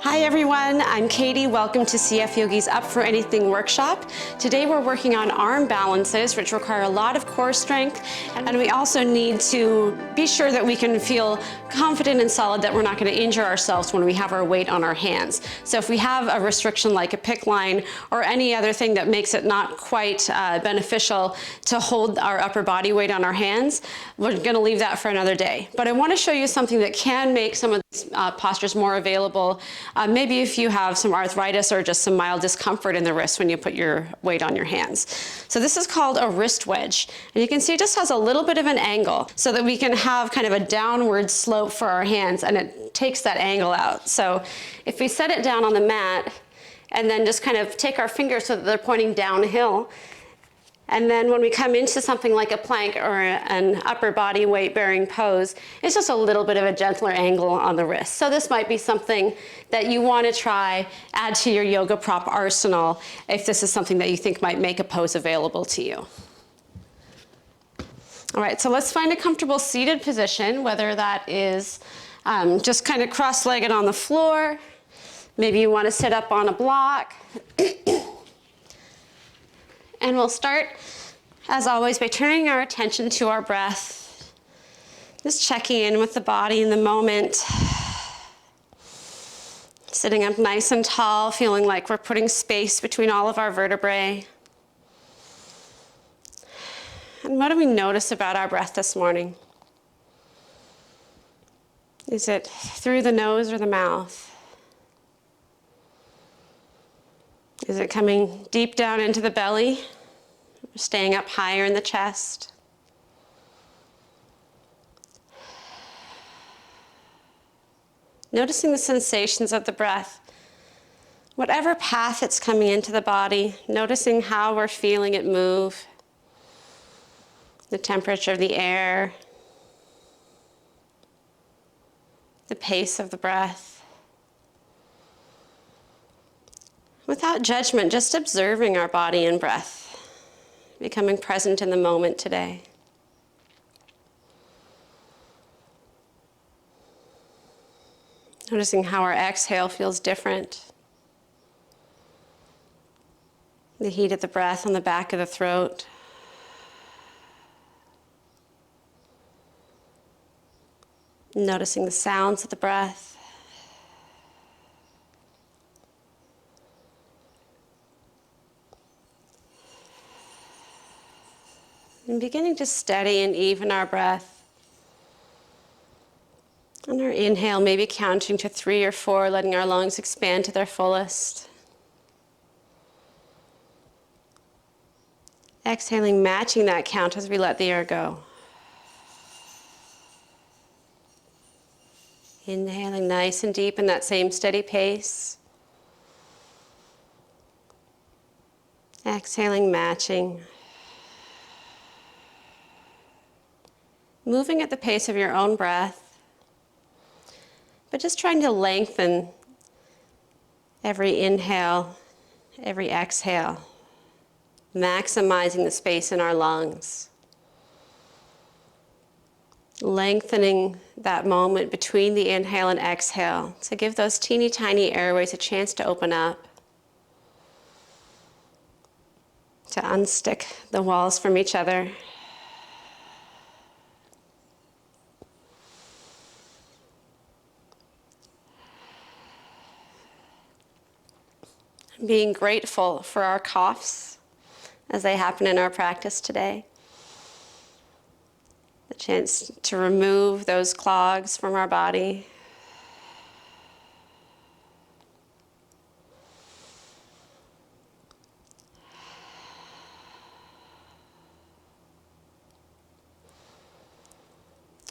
Hi everyone, I'm Katie. Welcome to CF Yogi's Up for Anything workshop. Today we're working on arm balances, which require a lot of core strength, and we also need to be sure that we can feel confident and solid that we're not going to injure ourselves when we have our weight on our hands. So if we have a restriction like a PICC line or any other thing that makes it not quite beneficial to hold our upper body weight on our hands, we're going to leave that for another day. But I want to show you something that can make some of these postures more available. Maybe if you have some arthritis or just some mild discomfort in the wrist when you put your weight on your hands. So this is called a wrist wedge. And you can see it just has a little bit of an angle so that we can have kind of a downward slope for our hands, and it takes that angle out. So if we set it down on the mat and then just kind of take our fingers so that they're pointing downhill, and then when we come into something like a plank or an upper body weight bearing pose, it's just a little bit of a gentler angle on the wrist. So this might be something that you want to try, add to your yoga prop arsenal if this is something that you think might make a pose available to you. All right, so let's find a comfortable seated position, whether that is just kind of cross-legged on the floor. Maybe you want to sit up on a block. And we'll start, as always, by turning our attention to our breath. Just checking in with the body in the moment. Sitting up nice and tall, feeling like we're putting space between all of our vertebrae. And what do we notice about our breath this morning? Is it through the nose or the mouth? Is it coming deep down into the belly, staying up higher in the chest? Noticing the sensations of the breath. Whatever path it's coming into the body, noticing how we're feeling it move. The temperature of the air. The pace of the breath. Without judgment, just observing our body and breath, becoming present in the moment today. Noticing how our exhale feels different. The heat of the breath on the back of the throat. Noticing the sounds of the breath. And beginning to steady and even our breath. On our inhale, maybe counting to 3 or 4, letting our lungs expand to their fullest. Exhaling, matching that count as we let the air go. Inhaling nice and deep in that same steady pace. Exhaling, matching. Moving at the pace of your own breath, but just trying to lengthen every inhale, every exhale, maximizing the space in our lungs. Lengthening that moment between the inhale and exhale to give those teeny tiny airways a chance to open up, to unstick the walls from each other. Being grateful for our coughs as they happen in our practice today. The chance to remove those clogs from our body.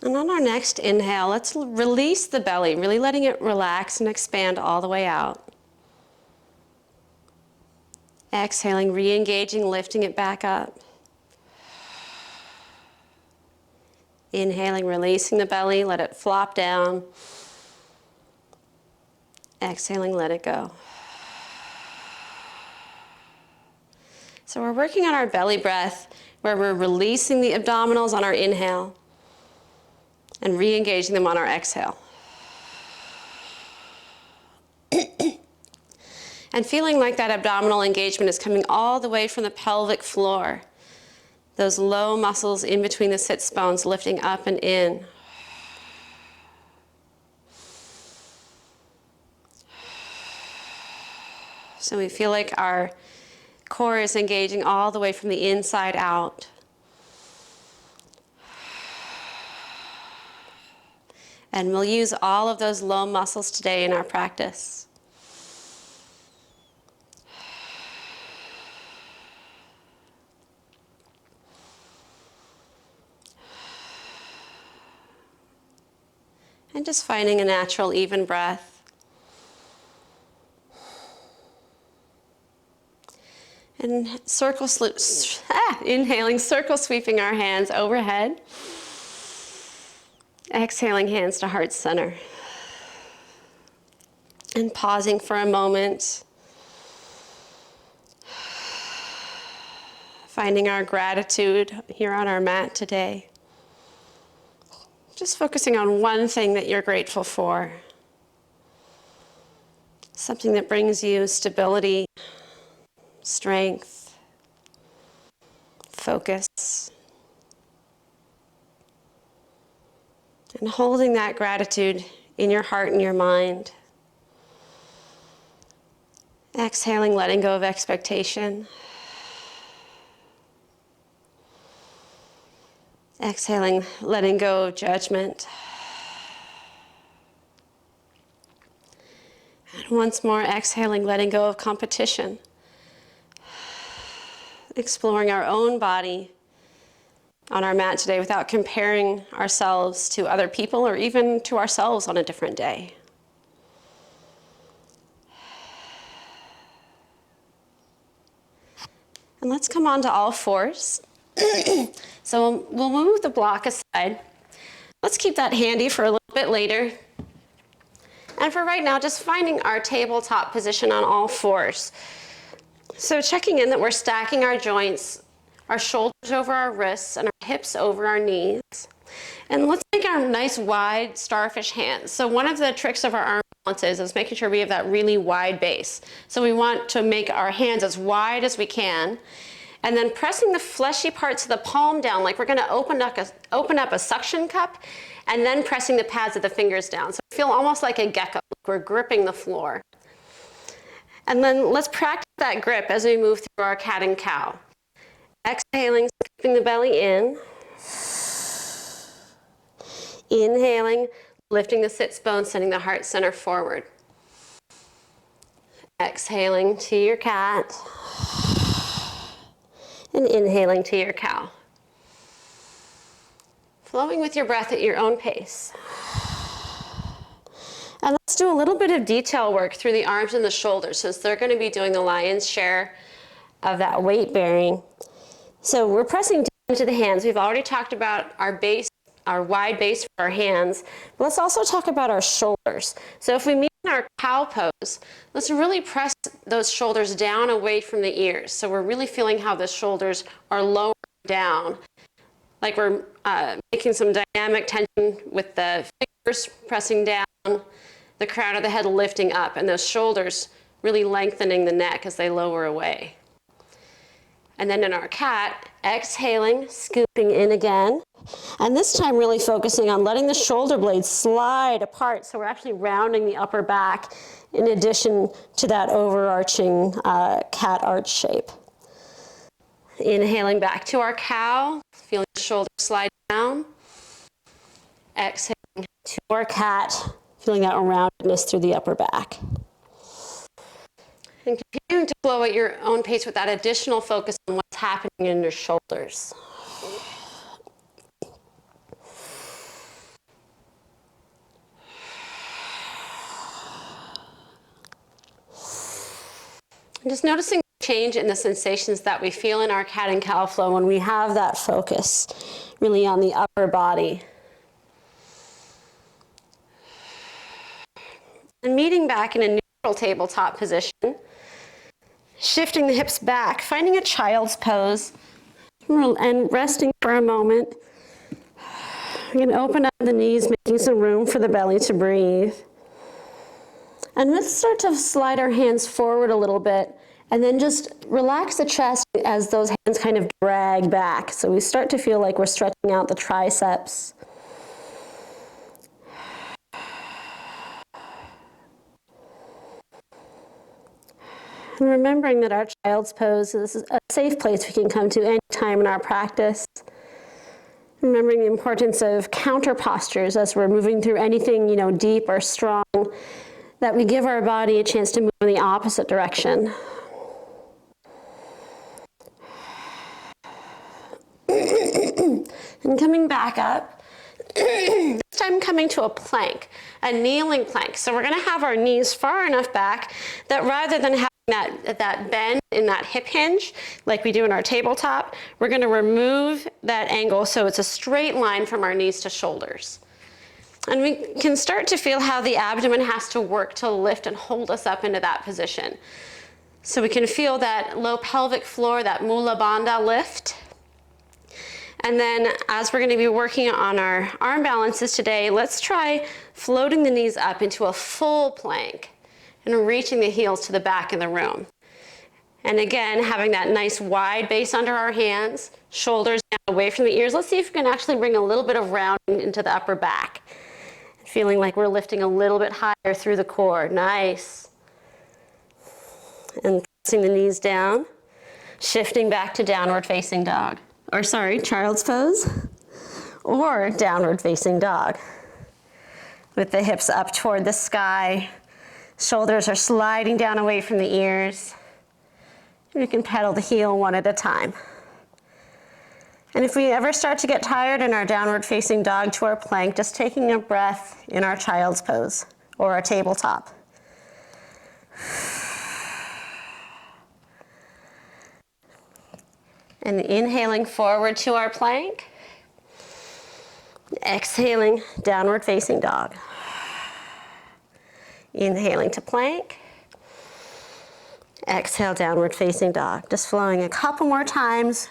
And on our next inhale, let's release the belly, really letting it relax and expand all the way out. Exhaling, re-engaging, lifting it back up. Inhaling, releasing the belly, let it flop down. Exhaling, let it go. So we're working on our belly breath, where we're releasing the abdominals on our inhale and re-engaging them on our exhale. And feeling like that abdominal engagement is coming all the way from the pelvic floor. Those low muscles in between the sits bones lifting up and in. So we feel like our core is engaging all the way from the inside out. And we'll use all of those low muscles today in our practice. And just finding a natural, even breath. And inhaling, circle sweeping our hands overhead. Exhaling, hands to heart center. And pausing for a moment. Finding our gratitude here on our mat today. Just focusing on one thing that you're grateful for. Something that brings you stability, strength, focus. And holding that gratitude in your heart and your mind. Exhaling, letting go of expectation. Exhaling, letting go of judgment. And once more, exhaling, letting go of competition. Exploring our own body on our mat today without comparing ourselves to other people or even to ourselves on a different day. And let's come on to all fours. So we'll move the block aside. Let's keep that handy for a little bit later. And for right now, just finding our tabletop position on all fours. So checking in that we're stacking our joints, our shoulders over our wrists and our hips over our knees. And let's make our nice wide starfish hands. So one of the tricks of our arm balances is making sure we have that really wide base. So we want to make our hands as wide as we can. And then pressing the fleshy parts of the palm down, like we're going to open up a suction cup, and then pressing the pads of the fingers down. So feel almost like a gecko, like we're gripping the floor. And then let's practice that grip as we move through our cat and cow. Exhaling, keeping the belly in. Inhaling, lifting the sits bones, sending the heart center forward. Exhaling to your cat. And inhaling to your cow. Flowing with your breath at your own pace. And let's do a little bit of detail work through the arms and the shoulders, since they're going to be doing the lion's share of that weight bearing. So we're pressing down into the hands. We've already talked about our base, our wide base for our hands. But let's also talk about our shoulders. So if we meet in our cow pose, let's really press those shoulders down away from the ears. So we're really feeling how the shoulders are lower down, like we're making some dynamic tension with the fingers pressing down, the crown of the head lifting up, and those shoulders really lengthening the neck as they lower away. And then in our cat, exhaling, scooping in again. And this time really focusing on letting the shoulder blades slide apart, so we're actually rounding the upper back in addition to that overarching cat arch shape. Inhaling back to our cow, feeling the shoulders slide down. Exhaling to our cat, feeling that roundedness through the upper back. And continuing to flow at your own pace with that additional focus on what's happening in your shoulders. And just noticing the change in the sensations that we feel in our cat and cow flow when we have that focus really on the upper body. And meeting back in a neutral tabletop position. Shifting the hips back, finding a child's pose, and resting for a moment. You can open up the knees, making some room for the belly to breathe. And let's start to slide our hands forward a little bit and then just relax the chest as those hands kind of drag back. So we start to feel like we're stretching out the triceps. And remembering that our child's pose is a safe place we can come to any time in our practice. Remembering the importance of counter postures as we're moving through anything, deep or strong, that we give our body a chance to move in the opposite direction. And coming back up, this time coming to a plank, a kneeling plank. So we're going to have our knees far enough back that rather than having that bend in that hip hinge like we do in our tabletop, we're going to remove that angle so it's a straight line from our knees to shoulders. And we can start to feel how the abdomen has to work to lift and hold us up into that position. So we can feel that low pelvic floor, that mula bandha lift. And then as we're going to be working on our arm balances today, let's try floating the knees up into a full plank and reaching the heels to the back of the room. And again, having that nice wide base under our hands, shoulders down away from the ears. Let's see if we can actually bring a little bit of rounding into the upper back. Feeling like we're lifting a little bit higher through the core. Nice. And pressing the knees down, shifting back to downward facing dog. Or sorry, child's pose. Or downward facing dog. With the hips up toward the sky. Shoulders are sliding down away from the ears. And you can pedal the heel one at a time. And if we ever start to get tired in our downward facing dog to our plank, just taking a breath in our child's pose or our tabletop. And inhaling forward to our plank. Exhaling, downward facing dog. Inhaling to plank. Exhale, downward facing dog. Just flowing a couple more times.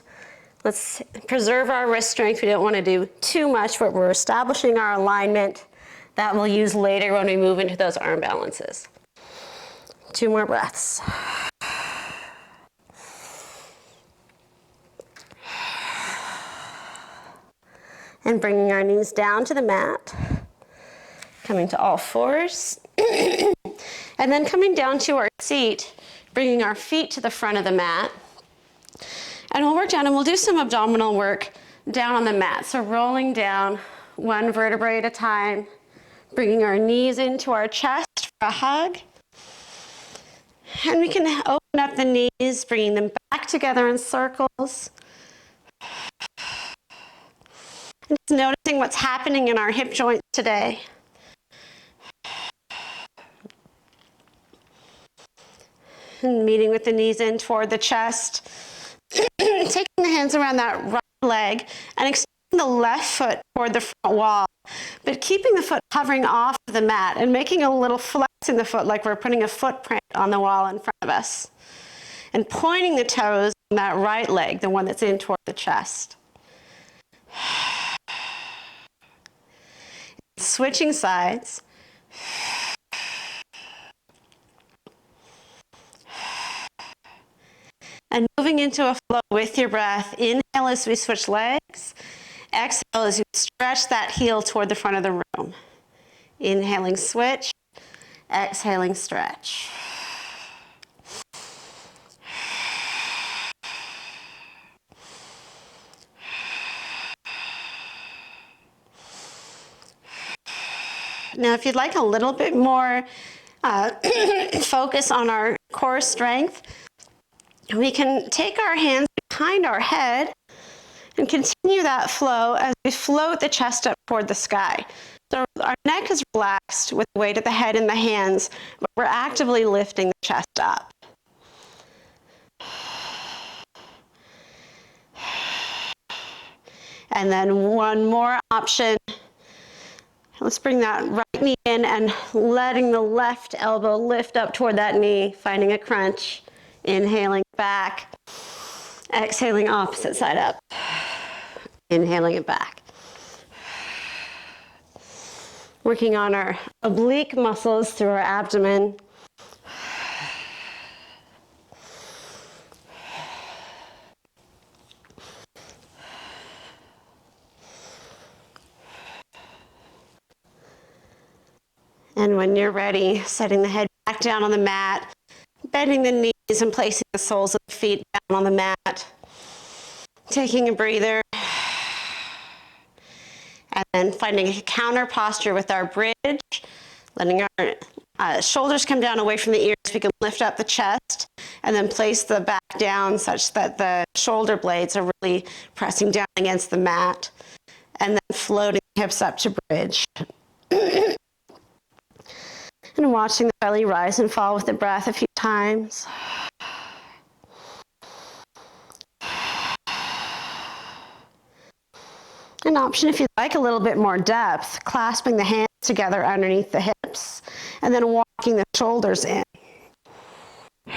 Let's preserve our wrist strength. We don't want to do too much, but we're establishing our alignment that we'll use later when we move into those arm balances. 2 more breaths. And bringing our knees down to the mat. Coming to all fours. And then coming down to our seat, bringing our feet to the front of the mat. And we'll work down and we'll do some abdominal work down on the mat. So rolling down 1 vertebrae at a time, bringing our knees into our chest for a hug. And we can open up the knees, bringing them back together in circles. And just noticing what's happening in our hip joints today. And meeting with the knees in toward the chest. Taking the hands around that right leg and extending the left foot toward the front wall, but keeping the foot hovering off the mat and making a little flex in the foot like we're putting a footprint on the wall in front of us. And pointing the toes on that right leg, the one that's in toward the chest. Switching sides. And moving into a flow with your breath. Inhale as we switch legs. Exhale as you stretch that heel toward the front of the room. Inhaling, switch. Exhaling, stretch. Now, if you'd like a little bit more focus on our core strength, we can take our hands behind our head and continue that flow as we float the chest up toward the sky. So our neck is relaxed with the weight of the head and the hands, but we're actively lifting the chest up. And then one more option. Let's bring that right knee in and letting the left elbow lift up toward that knee, finding a crunch. Inhaling back, exhaling opposite side up, inhaling it back. Working on our oblique muscles through our abdomen. And when you're ready, setting the head back down on the mat, bending the knees and placing the soles of the feet down on the mat. Taking a breather. And then finding a counter posture with our bridge, letting our shoulders come down away from the ears. We can lift up the chest and then place the back down such that the shoulder blades are really pressing down against the mat. And then floating the hips up to bridge. And watching the belly rise and fall with the breath a few times. An option, if you'd like a little bit more depth, clasping the hands together underneath the hips and then walking the shoulders in. A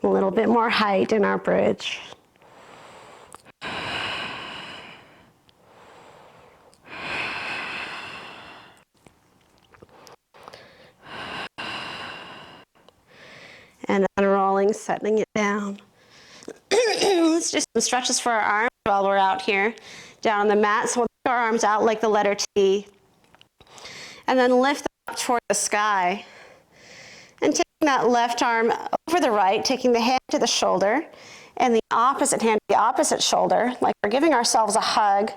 little bit more height in our bridge. And unrolling, settling it down. Let's do some stretches for our arms while we're out here, down on the mat. So we'll take our arms out like the letter T. And then lift them up toward the sky. And taking that left arm over the right, taking the hand to the shoulder, and the opposite hand to the opposite shoulder, like we're giving ourselves a hug.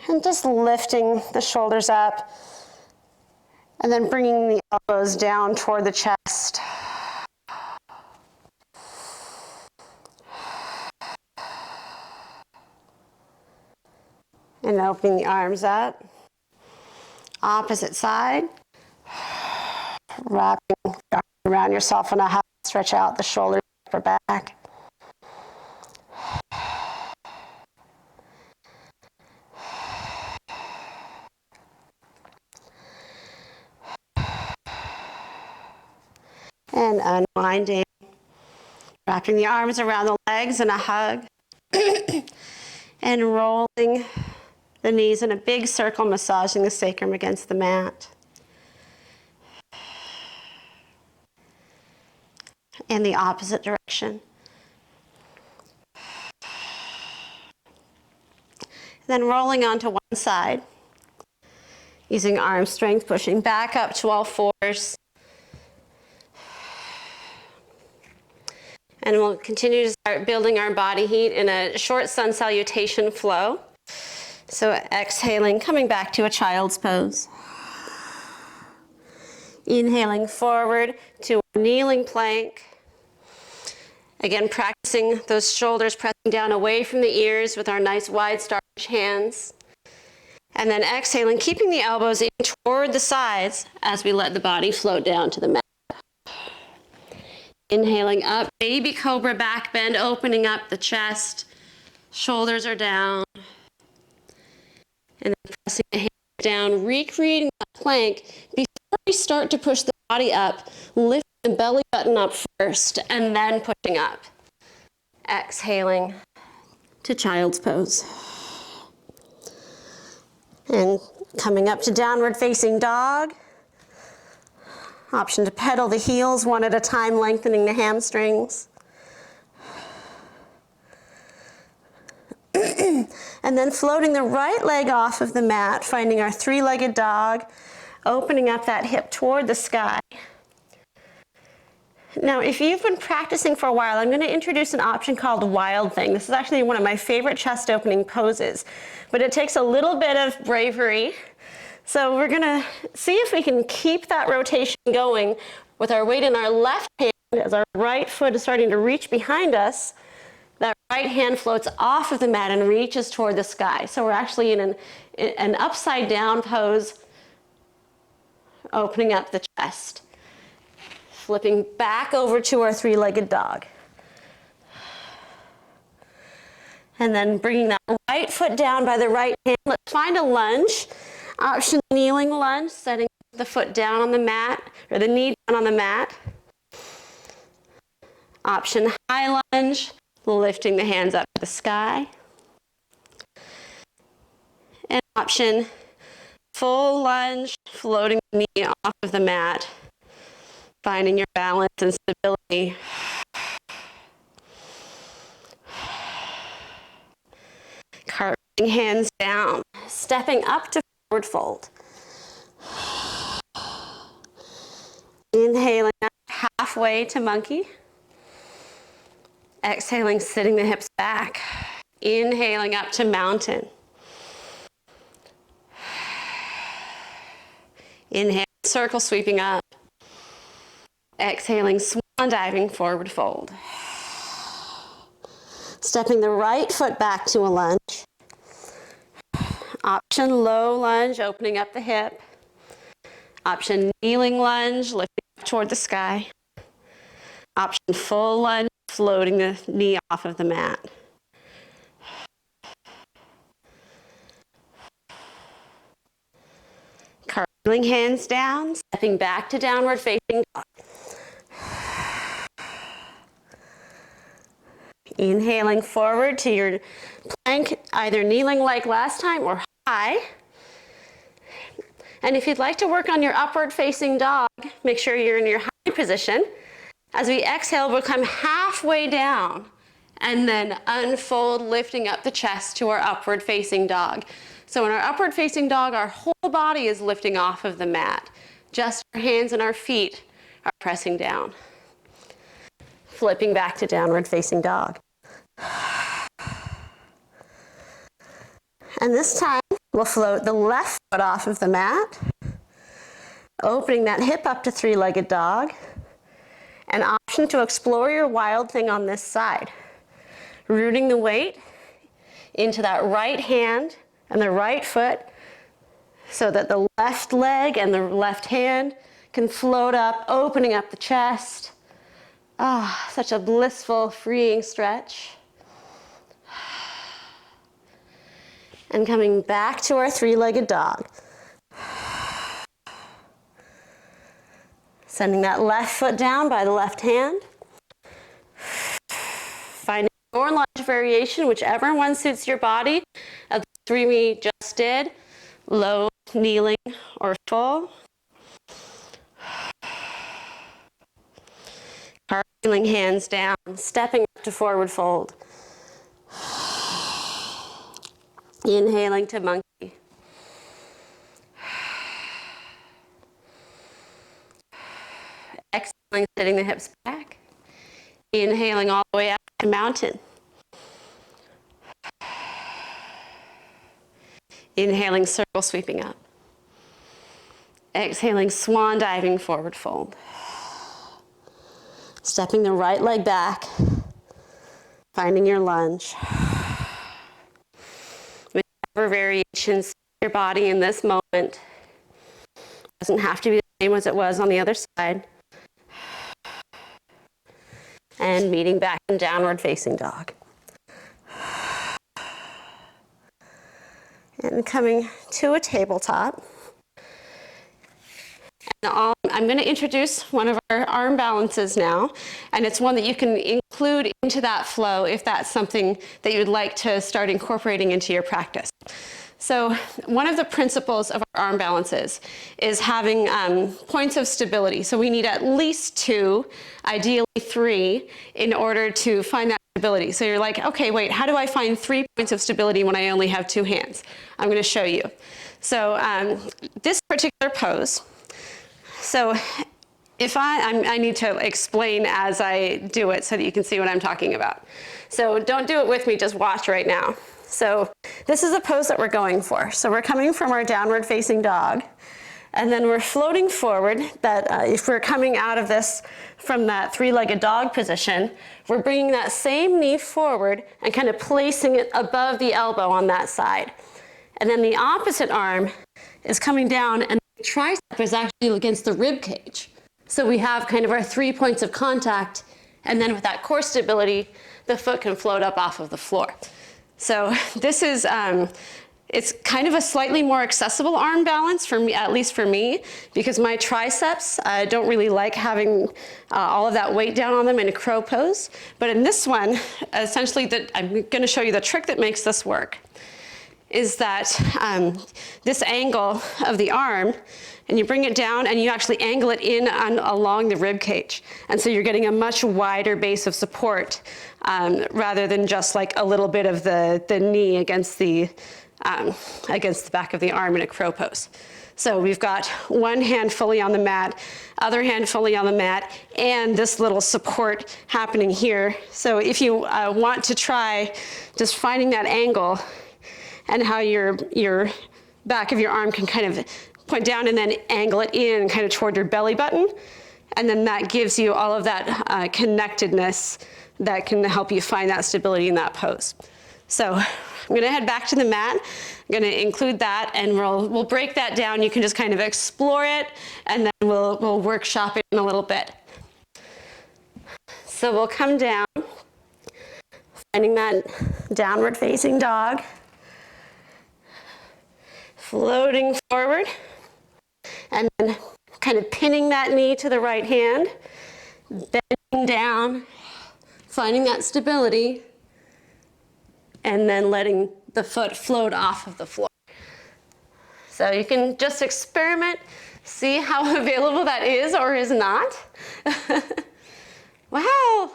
And just lifting the shoulders up. And then bringing the elbows down toward the chest. And opening the arms up. Opposite side. Wrapping the arms around yourself in a hug. Stretch out the shoulders, upper back. And unwinding. Wrapping the arms around the legs in a hug. And rolling the knees in a big circle, massaging the sacrum against the mat. And the opposite direction. Then rolling onto one side. Using arm strength, pushing back up to all fours. And we'll continue to start building our body heat in a short sun salutation flow. So exhaling, coming back to a child's pose. Inhaling forward to a kneeling plank. Again, practicing those shoulders pressing down away from the ears with our nice wide starch hands. And then exhaling, keeping the elbows in toward the sides as we let the body float down to the mat. Inhaling up, baby cobra back bend, opening up the chest. Shoulders are down. And then pressing the hands down, recreating that plank. Before we start to push the body up, lift the belly button up first, and then pushing up. Exhaling to child's pose. And coming up to downward facing dog. Option to pedal the heels one at a time, lengthening the hamstrings. And then floating the right leg off of the mat, finding our three-legged dog, opening up that hip toward the sky. Now, if you've been practicing for a while, I'm going to introduce an option called Wild Thing. This is actually one of my favorite chest opening poses, but it takes a little bit of bravery. So we're going to see if we can keep that rotation going with our weight in our left hand as our right foot is starting to reach behind us. That right hand floats off of the mat and reaches toward the sky. So we're actually in an upside down pose, opening up the chest. Flipping back over to our three-legged dog. And then bringing that right foot down by the right hand. Let's find a lunge. Option kneeling lunge, setting the foot down on the mat, or the knee down on the mat. Option high lunge, lifting the hands up to the sky. And Option, full lunge, floating the knee off of the mat, finding your balance and stability. Cartwheeling hands down, stepping up to forward fold. Inhaling up halfway to monkey. Exhaling, sitting the hips back. Inhaling up to mountain. Inhale, circle sweeping up. Exhaling, swan diving, forward fold. Stepping the right foot back to a lunge. Option low lunge, opening up the hip. Option kneeling lunge, lifting up toward the sky. Option full lunge, floating the knee off of the mat. Cartwheeling hands down, stepping back to downward facing dog. Inhaling forward to your plank, either kneeling like last time or high. And if you'd like to work on your upward facing dog, make sure you're in your high position. As we exhale, we'll come halfway down and then unfold, lifting up the chest to our upward facing dog. So in our upward facing dog, our whole body is lifting off of the mat. Just our hands and our feet are pressing down. Flipping back to downward facing dog. And this time, we'll float the left foot off of the mat, opening that hip up to three-legged dog. An option to explore your wild thing on this side. Rooting the weight into that right hand and the right foot so that the left leg and the left hand can float up, opening up the chest. Ah, such a blissful, freeing stretch. And coming back to our three-legged dog. Sending that left foot down by the left hand. Finding your lunge variation, whichever one suits your body. Of the three we just did, low, kneeling, or full. Cartwheeling hands down, stepping up to forward fold. Inhaling to monkey. Exhaling, sitting the hips back. Inhaling all the way up to mountain. Inhaling, circle sweeping up. Exhaling, swan diving, forward fold. Stepping the right leg back. Finding your lunge. Whichever variations your body in this moment. Doesn't have to be the same as it was on the other side. And meeting back in downward facing dog. And coming to a tabletop. And I'm going to introduce one of our arm balances now, and it's one that you can include into that flow if that's something that you'd like to start incorporating into your practice. So one of the principles of our arm balances is having points of stability. So we need at least 2, ideally 3, in order to find that stability. So you're like, okay, wait, how do I find 3 points of stability when I only have 2 hands? I'm going to show you. So this particular pose, so if I need to explain as I do it so that you can see what I'm talking about. So don't do it with me, just watch right now. So this is a pose that we're going for. So we're coming from our downward facing dog, and then we're floating forward. That if we're coming out of this from that three-legged dog position, we're bringing that same knee forward and kind of placing it above the elbow on that side. And then the opposite arm is coming down, and the tricep is actually against the rib cage. So we have kind of our 3 points of contact, and then with that core stability, the foot can float up off of the floor. So this is, it's kind of a slightly more accessible arm balance for me, at least for me, because my triceps don't really like having all of that weight down on them in a crow pose. But in this one, essentially, I'm going to show you the trick that makes this work. is that this angle of the arm, and you bring it down and you actually angle it in along the rib cage. And so you're getting a much wider base of support rather than just like a little bit of the knee against the back of the arm in a crow pose. So we've got one hand fully on the mat, other hand fully on the mat, and this little support happening here. So if you want to try just finding that angle and how your back of your arm can kind of point down and then angle it in kind of toward your belly button, and then that gives you all of that connectedness that can help you find that stability in that pose. So I'm gonna head back to the mat. I'm gonna include that, and we'll break that down. You can just kind of explore it, and then we'll workshop it in a little bit. So we'll come down, finding that downward facing dog, floating forward, and then kind of pinning that knee to the right hand, bending down, finding that stability, and then letting the foot float off of the floor. So you can just experiment, see how available that is or is not. Wow,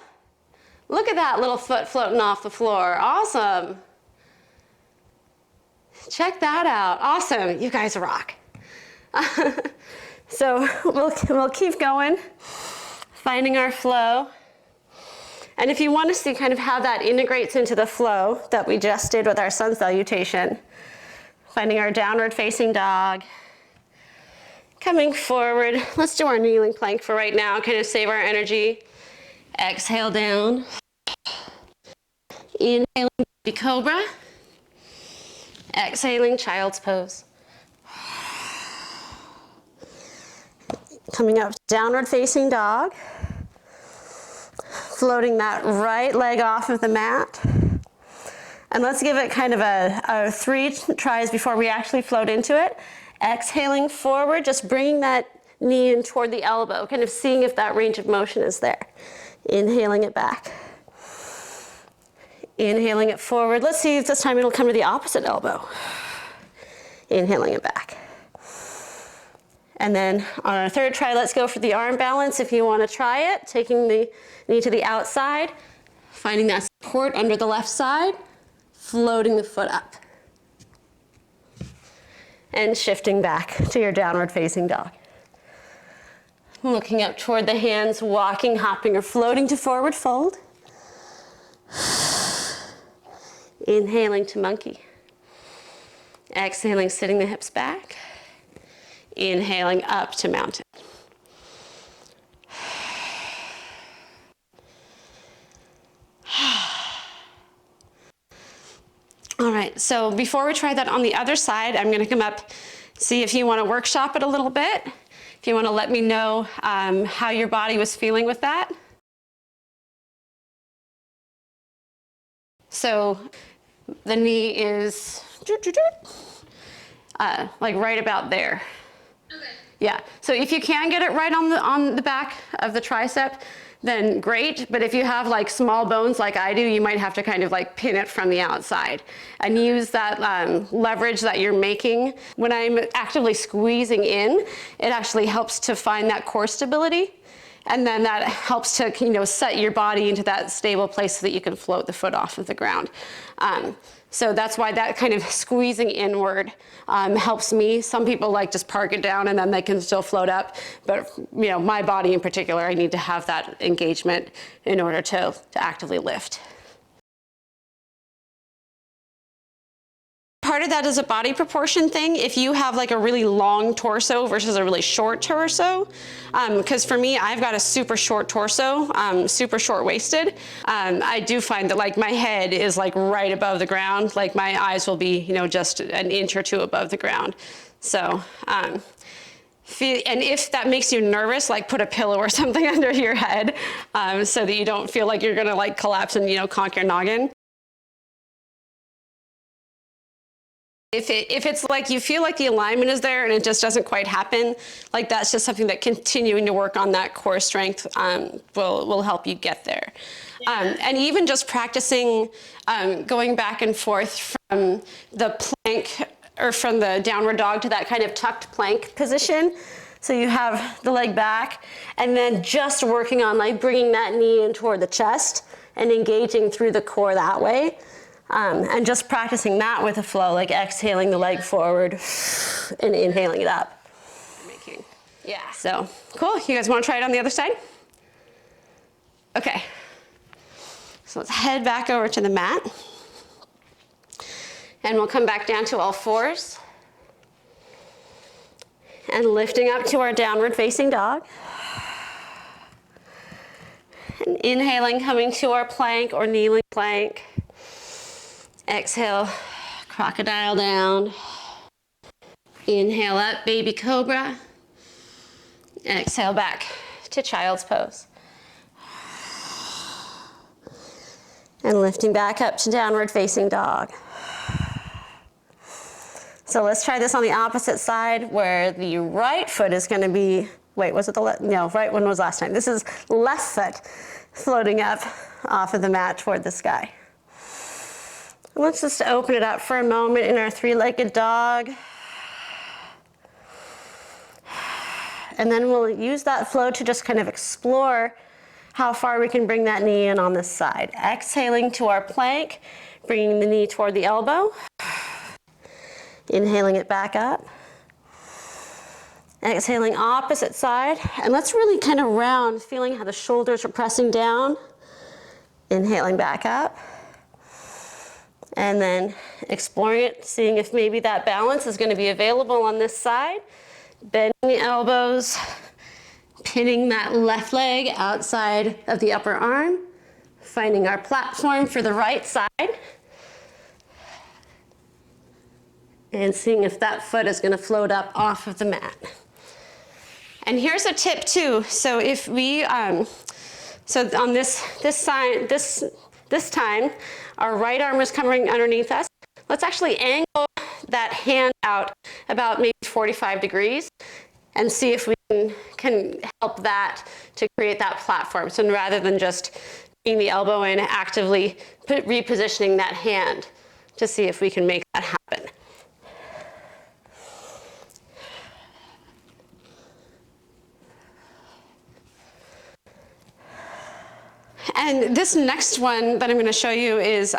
look at that little foot floating off the floor. Awesome. Check that out. Awesome, you guys rock. So we'll keep going, finding our flow. And if you want to see kind of how that integrates into the flow that we just did with our sun salutation, finding our downward facing dog, coming forward. Let's do our kneeling plank for right now, kind of save our energy. Exhale down. Inhaling baby cobra. Exhaling child's pose. Coming up, downward facing dog. Floating that right leg off of the mat. And let's give it kind of a 3 tries before we actually float into it. Exhaling forward, just bringing that knee in toward the elbow, kind of seeing if that range of motion is there. Inhaling it back. Inhaling it forward. Let's see if this time it'll come to the opposite elbow. Inhaling it back. And then on our 3rd try, let's go for the arm balance if you want to try it. Taking the knee to the outside, finding that support under the left side, floating the foot up. And shifting back to your downward facing dog. Looking up toward the hands, walking, hopping, or floating to forward fold. Inhaling to monkey. Exhaling, sitting the hips back. Inhaling up to mountain. All right, so before we try that on the other side, I'm gonna come up, see if you wanna workshop it a little bit. If you wanna let me know how your body was feeling with that. So the knee is like right about there. Okay. Yeah, so if you can get it right on the back of the tricep, then great. But if you have like small bones like I do, you might have to kind of like pin it from the outside and use that leverage that you're making. When I'm actively squeezing in, it actually helps to find that core stability. And then that helps to, you know, set your body into that stable place so that you can float the foot off of the ground. So that's why that kind of squeezing inward helps me. Some people like just park it down and then they can still float up. But you know, my body in particular, I need to have that engagement in order to actively lift. Part of that is a body proportion thing. If you have like a really long torso versus a really short torso, because for me, I've got a super short torso, super short-waisted. I do find that like my head is like right above the ground, like my eyes will be, you know, just an inch or two above the ground. So, and if that makes you nervous, like put a pillow or something under your head so that you don't feel like you're gonna like collapse and, you know, conk your noggin. If it's like you feel like the alignment is there and it just doesn't quite happen, like that's just something that continuing to work on that core strength will help you get there. Yeah. And even just practicing going back and forth the plank, or from the downward dog to that kind of tucked plank position. So you have the leg back, and then just working on like bringing that knee in toward the chest and engaging through the core that way. And just practicing that with a flow, like exhaling the leg forward and inhaling it up. Yeah. So cool. You guys want to try it on the other side? Okay. So let's head back over to the mat. And we'll come back down to all fours. And lifting up to our downward facing dog. And inhaling, coming to our plank or kneeling plank. Exhale, crocodile down. Inhale up, baby cobra. Exhale back to child's pose. And lifting back up to downward facing dog. So let's try this on the opposite side where the right foot is going to be, wait, was it the left? No, right one was last time. This is left foot floating up off of the mat toward the sky. Let's just open it up for a moment in our three-legged dog. And then we'll use that flow to just kind of explore how far we can bring that knee in on this side. Exhaling to our plank, bringing the knee toward the elbow. Inhaling it back up. Exhaling opposite side. And let's really kind of round, feeling how the shoulders are pressing down. Inhaling back up. And then exploring it, seeing if maybe that balance is going to be available on this side. Bending the elbows, pinning that left leg outside of the upper arm, finding our platform for the right side, and seeing if that foot is going to float up off of the mat. And here's a tip too. So if we, so on this side, this time, our right arm is covering underneath us. Let's actually angle that hand out about maybe 45 degrees and see if we can help that to create that platform. So rather than just bringing the elbow in, actively repositioning that hand to see if we can make that happen. And this next one that I'm going to show you is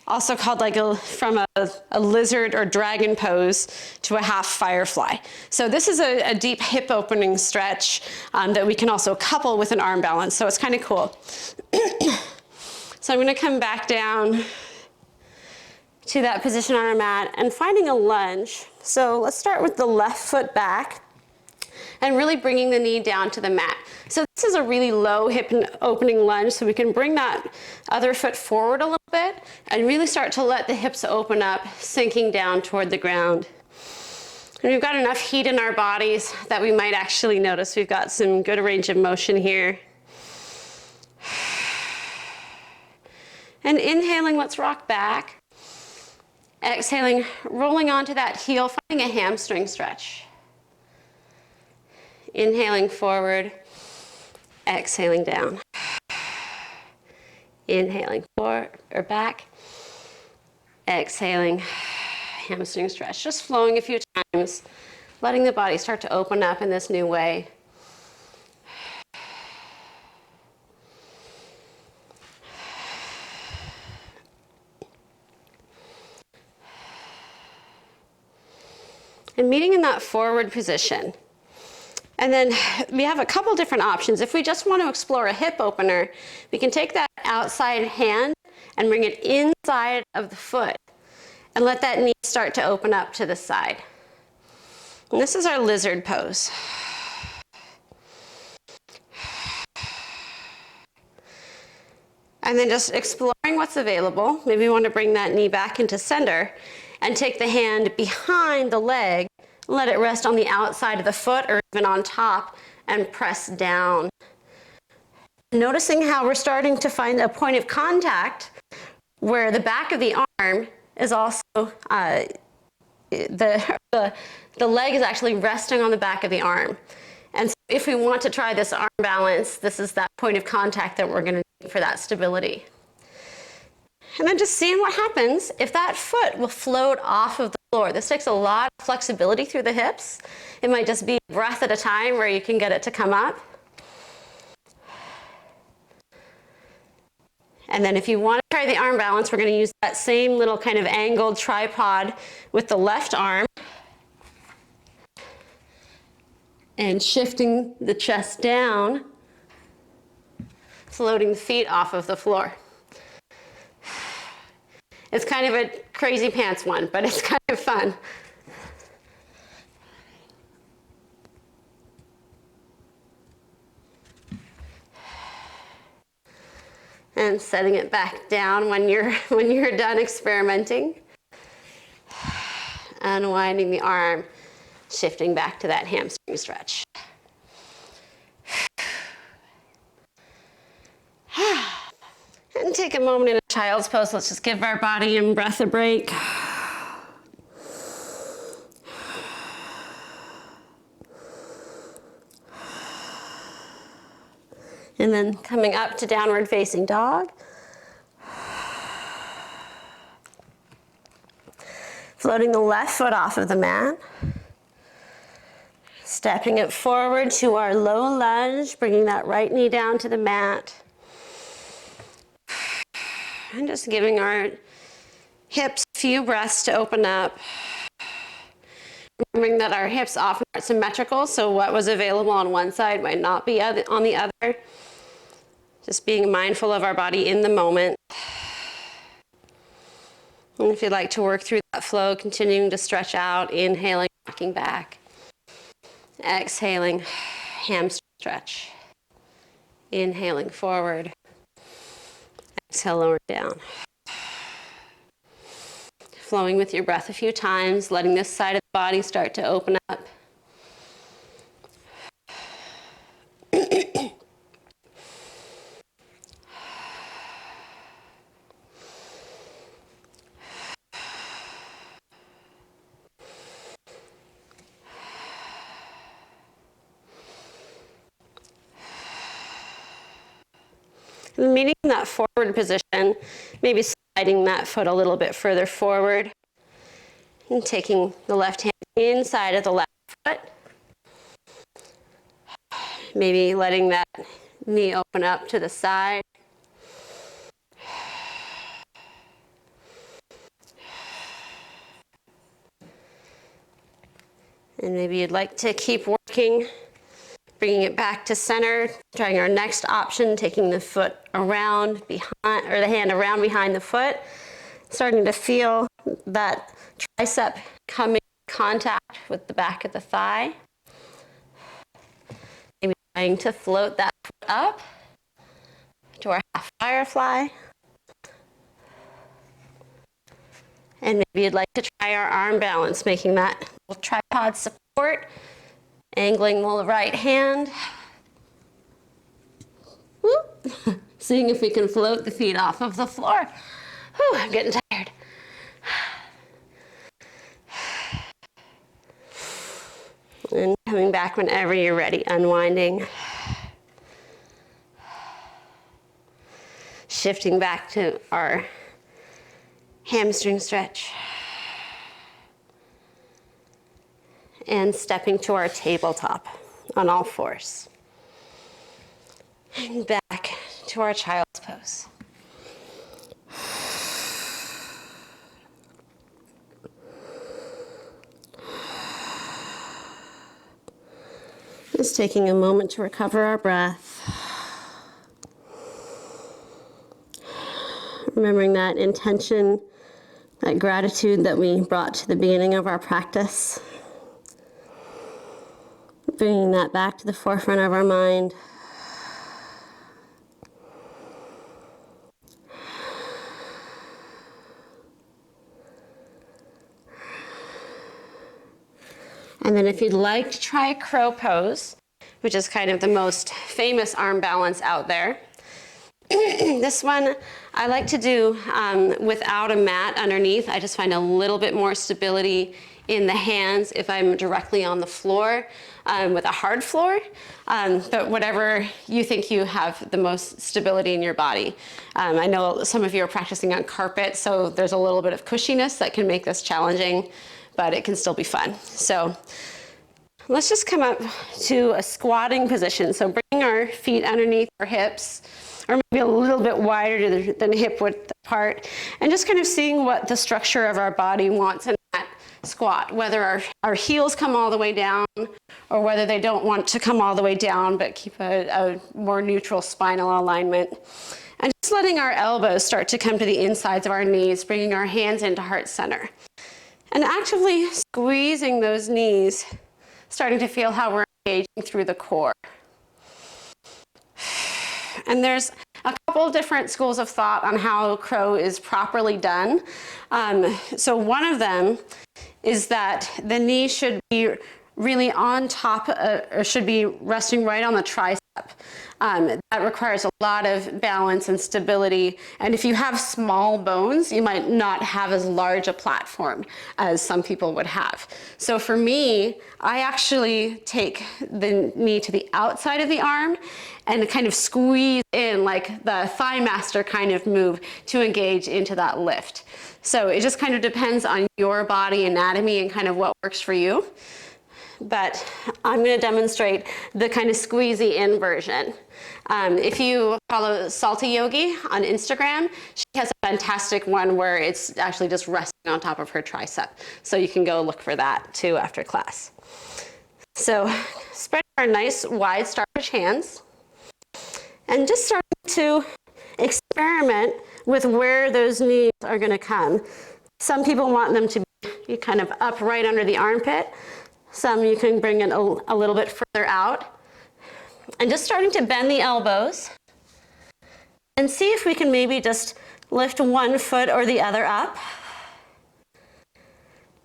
also called like from a lizard or dragon pose to a half firefly. So this is a deep hip opening stretch that we can also couple with an arm balance. So it's kind of cool. So I'm going to come back down to that position on our mat and finding a lunge. So let's start with the left foot back and really bringing the knee down to the mat. So this is a really low hip opening lunge, so we can bring that other foot forward a little bit and really start to let the hips open up, sinking down toward the ground. And we've got enough heat in our bodies that we might actually notice we've got some good range of motion here. And inhaling, let's rock back. Exhaling, rolling onto that heel, finding a hamstring stretch. Inhaling forward, exhaling down. Inhaling forward or back, exhaling, hamstring stretch. Just flowing a few times, letting the body start to open up in this new way. And meeting in that forward position. And then we have a couple different options. If we just want to explore a hip opener, we can take that outside hand and bring it inside of the foot and let that knee start to open up to the side. And this is our lizard pose. And then just exploring what's available. Maybe we want to bring that knee back into center and take the hand behind the leg, let it rest on the outside of the foot or even on top, and press down. Noticing how we're starting to find a point of contact where the back of the arm is also, the leg is actually resting on the back of the arm. And so if we want to try this arm balance, this is that point of contact that we're going to need for that stability. And then just seeing what happens if that foot will float off of the floor. This takes a lot of flexibility through the hips. It might just be a breath at a time where you can get it to come up. And then if you want to try the arm balance, we're going to use that same little kind of angled tripod with the left arm and shifting the chest down, floating the feet off of the floor. It's kind of a crazy pants one, but it's kind of fun. And setting it back down when you're done experimenting. Unwinding the arm, shifting back to that hamstring stretch. And take a moment in a child's pose. Let's just give our body and breath a break. And then coming up to downward facing dog. Floating the left foot off of the mat. Stepping it forward to our low lunge, bringing that right knee down to the mat. And just giving our hips a few breaths to open up. Remembering that our hips often aren't symmetrical, so what was available on one side might not be on the other. Just being mindful of our body in the moment. And if you'd like to work through that flow, continuing to stretch out, inhaling, rocking back. Exhaling, hamstring stretch. Inhaling forward. Exhale, lower down. Flowing with your breath a few times, letting this side of the body start to open up. Meeting that forward position, maybe sliding that foot a little bit further forward and taking the left hand inside of the left foot. Maybe letting that knee open up to the side. And maybe you'd like to keep working, bringing it back to center, trying our next option, taking the foot around behind, or the hand around behind the foot, starting to feel that tricep coming in contact with the back of the thigh. Maybe trying to float that foot up to our half firefly. And maybe you'd like to try our arm balance, making that little tripod support, angling the right hand. Whoop. Seeing if we can float the feet off of the floor. Whew, I'm getting tired. And coming back whenever you're ready, unwinding. Shifting back to our hamstring stretch. And stepping to our tabletop on all fours. And back to our child's pose. Just taking a moment to recover our breath. Remembering that intention, that gratitude that we brought to the beginning of our practice. Bringing that back to the forefront of our mind. And then if you'd like to try a crow pose, which is kind of the most famous arm balance out there. This one I like to do without a mat underneath. I just find a little bit more stability in the hands if I'm directly on the floor with a hard floor, but whatever you think you have the most stability in your body. I know some of you are practicing on carpet, so there's a little bit of cushiness that can make this challenging, but it can still be fun. So let's just come up to a squatting position. So bring our feet underneath our hips, or maybe a little bit wider than hip width apart, and just kind of seeing what the structure of our body wants in that squat, whether our heels come all the way down or whether they don't want to come all the way down but keep a more neutral spinal alignment. And just letting our elbows start to come to the insides of our knees, bringing our hands into heart center. And actively squeezing those knees, starting to feel how we're engaging through the core. And there's a couple of different schools of thought on how crow is properly done. So one of them is that the knee should be really on top, or should be resting right on the tricep. That requires a lot of balance and stability. And if you have small bones, you might not have as large a platform as some people would have. So for me, I actually take the knee to the outside of the arm and kind of squeeze in like the thigh master kind of move to engage into that lift. So it just kind of depends on your body anatomy and kind of what works for you. But I'm going to demonstrate the kind of squeezy in version. If you follow Salty Yogi on Instagram, she has a fantastic one where it's actually just resting on top of her tricep. So you can go look for that too after class. So spread our nice wide starfish hands and just start to experiment with where those knees are going to come. Some people want them to be kind of up right under the armpit. Some you can bring it a little bit further out. And just starting to bend the elbows and see if we can maybe just lift one foot or the other up.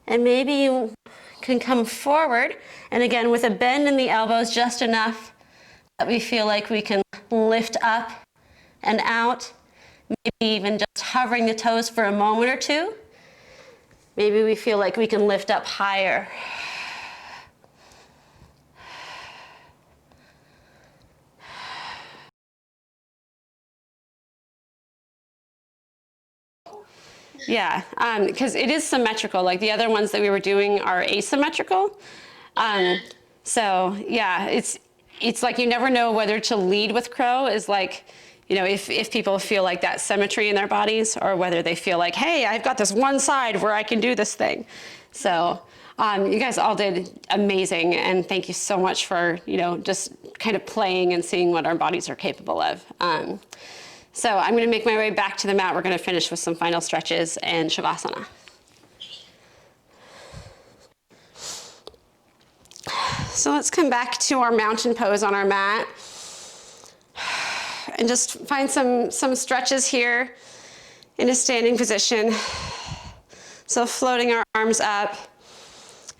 And maybe you can come forward, and again with a bend in the elbows just enough that we feel like we can lift up and out. Maybe even just hovering the toes for a moment or two. Maybe we feel like we can lift up higher. Yeah, because it is symmetrical. Like the other ones that we were doing are asymmetrical. So yeah, it's like you never know whether to lead with crow is like, you know, if people feel like that symmetry in their bodies, or whether they feel like, hey, I've got this one side where I can do this thing. So you guys all did amazing, and thank you so much for, you know, just kind of playing and seeing what our bodies are capable of. So I'm going to make my way back to the mat. We're going to finish with some final stretches and Shavasana. So let's come back to our mountain pose on our mat. And just find some stretches here in a standing position. So floating our arms up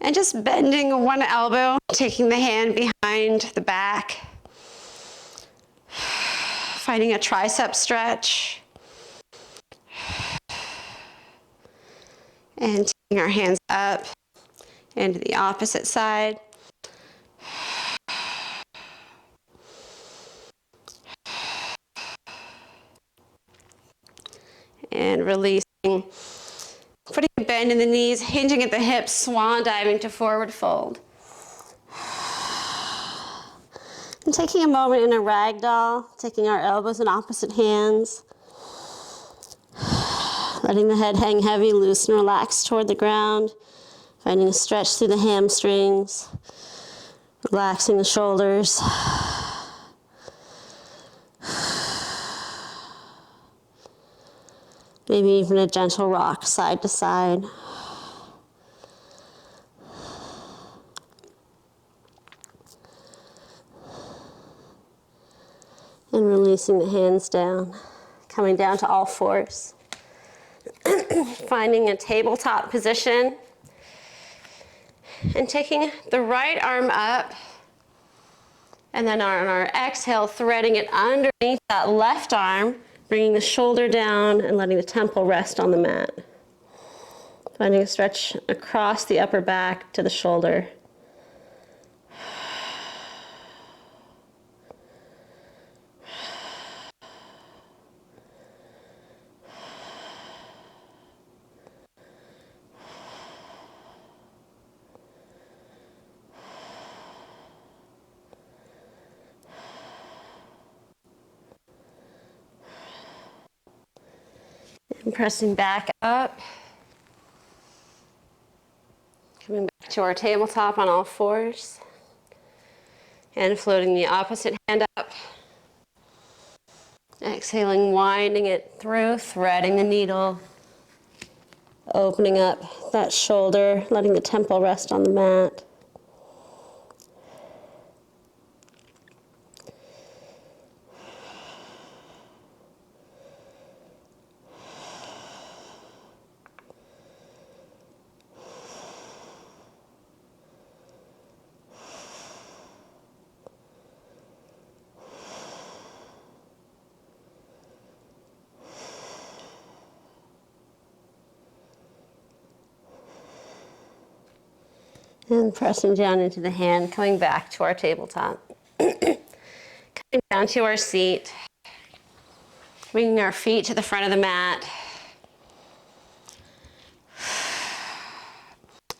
and just bending one elbow, taking the hand behind the back. Finding a tricep stretch. And taking our hands up and to the opposite side. And releasing, putting a bend in the knees, hinging at the hips, swan diving to forward fold. And taking a moment in a ragdoll, taking our elbows in opposite hands. Letting the head hang heavy, loose and relax toward the ground. Finding a stretch through the hamstrings. Relaxing the shoulders. Maybe even a gentle rock side to side. And releasing the hands down, coming down to all fours. Finding a tabletop position. And taking the right arm up. And then on our exhale, threading it underneath that left arm, bringing the shoulder down and letting the temple rest on the mat. Finding a stretch across the upper back to the shoulder. And pressing back up. Coming back to our tabletop on all fours. And floating the opposite hand up. Exhaling, winding it through, threading the needle. Opening up that shoulder, letting the temple rest on the mat. And pressing down into the hand, coming back to our tabletop. Coming down to our seat. Bringing our feet to the front of the mat.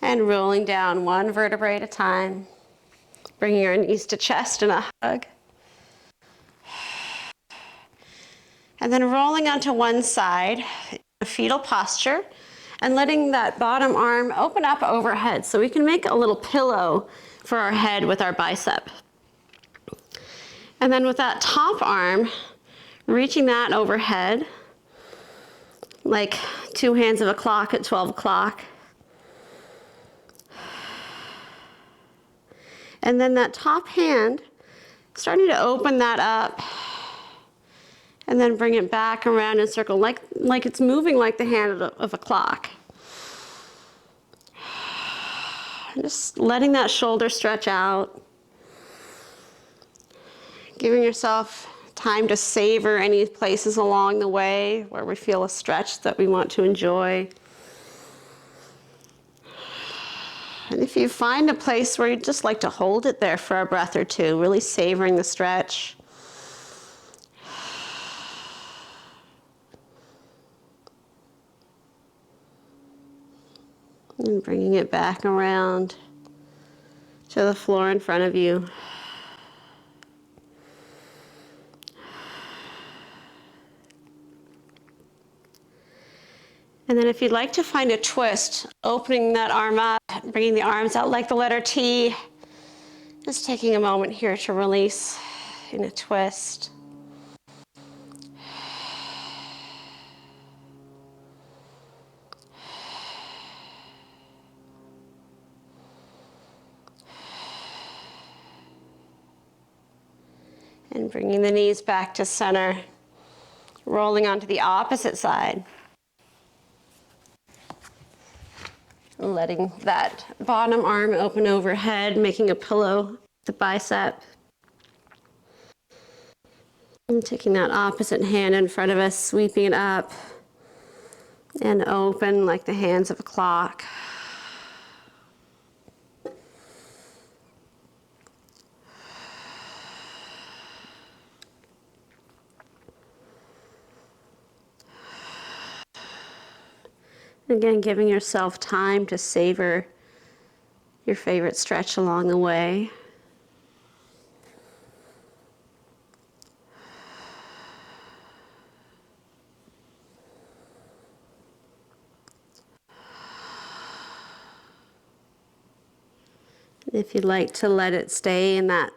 And rolling down one vertebrae at a time. Bringing our knees to chest in a hug. And then rolling onto one side, a fetal posture. And letting that bottom arm open up overhead so we can make a little pillow for our head with our bicep. And then with that top arm, reaching that overhead, like two hands of a clock at 12 o'clock. And then that top hand, starting to open that up, and then bring it back around in a circle, like it's moving like the hand of a clock. Just letting that shoulder stretch out. Giving yourself time to savor any places along the way where we feel a stretch that we want to enjoy. And if you find a place where you'd just like to hold it there for a breath or two, really savoring the stretch. And bringing it back around to the floor in front of you. And then if you'd like to find a twist, opening that arm up, bringing the arms out like the letter T. Just taking a moment here to release in a twist. And bringing the knees back to center, rolling onto the opposite side. Letting that bottom arm open overhead, making a pillow, the bicep. And taking that opposite hand in front of us, sweeping it up and open like the hands of a clock. Again, giving yourself time to savor your favorite stretch along the way. If you'd like to let it stay in that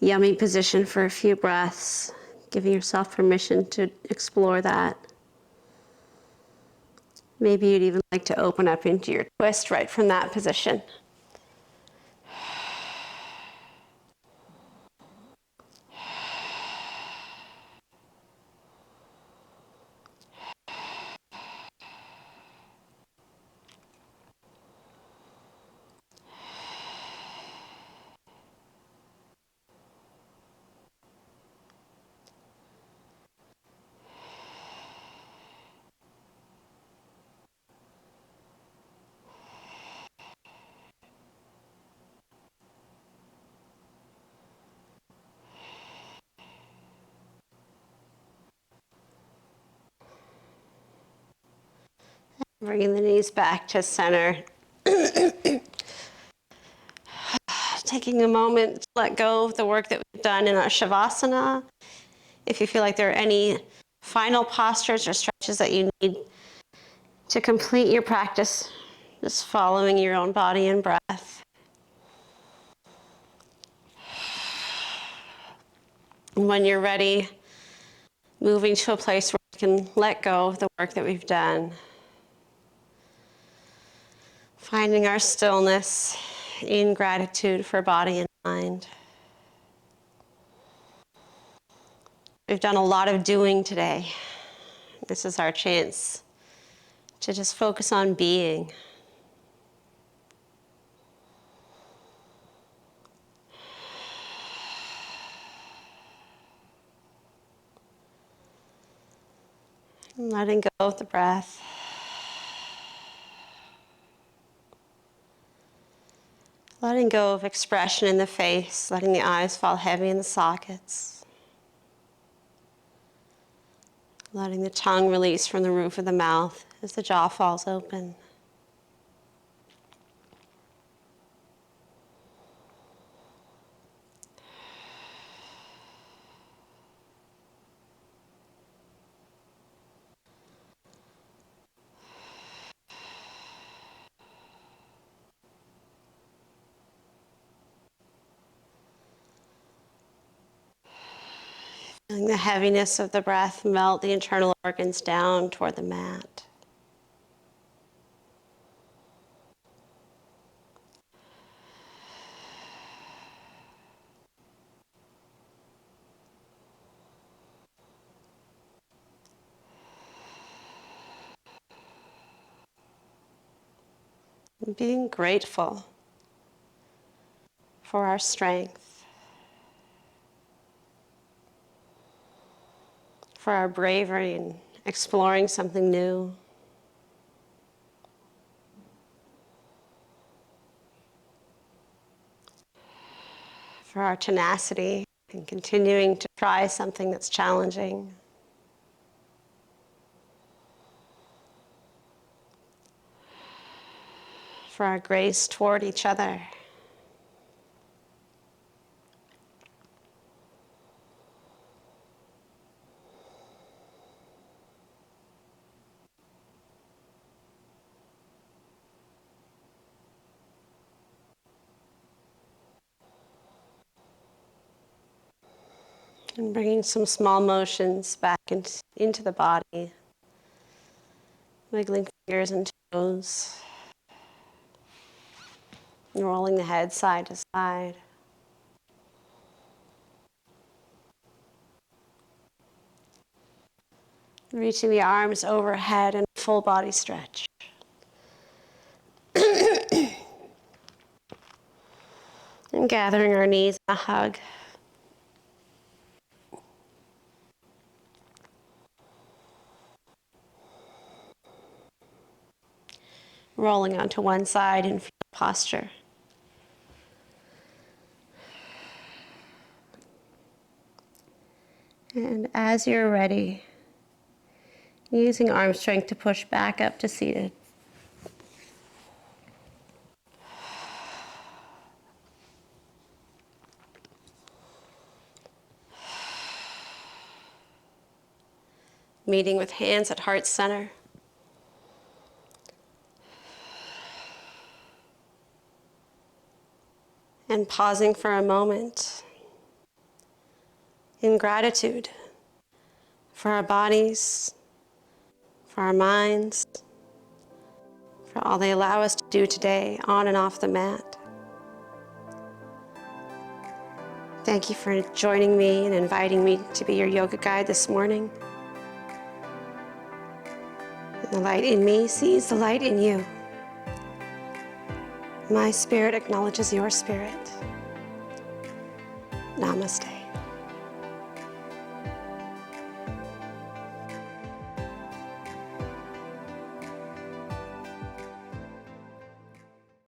yummy position for a few breaths, giving yourself permission to explore that. Maybe you'd even like to open up into your twist right from that position. Bringing the knees back to center. Taking a moment to let go of the work that we've done in our Shavasana. If you feel like there are any final postures or stretches that you need to complete your practice, just following your own body and breath. And when you're ready, moving to a place where you can let go of the work that we've done. Finding our stillness in gratitude for body and mind. We've done a lot of doing today. This is our chance to just focus on being. And letting go of the breath. Letting go of expression in the face, letting the eyes fall heavy in the sockets. Letting the tongue release from the roof of the mouth as the jaw falls open. Feeling the heaviness of the breath melt the internal organs down toward the mat. And being grateful for our strength, for our bravery in exploring something new. For our tenacity in continuing to try something that's challenging. For our grace toward each other. And bringing some small motions back into the body. Wiggling fingers and toes. And rolling the head side to side. Reaching the arms overhead in a full body stretch. And gathering our knees in a hug. Rolling onto one side in fetal posture. And as you're ready, using arm strength to push back up to seated. Meeting with hands at heart center. And pausing for a moment in gratitude for our bodies, for our minds, for all they allow us to do today on and off the mat. Thank you for joining me and inviting me to be your yoga guide this morning. And the light in me sees the light in you. My spirit acknowledges your spirit. Namaste.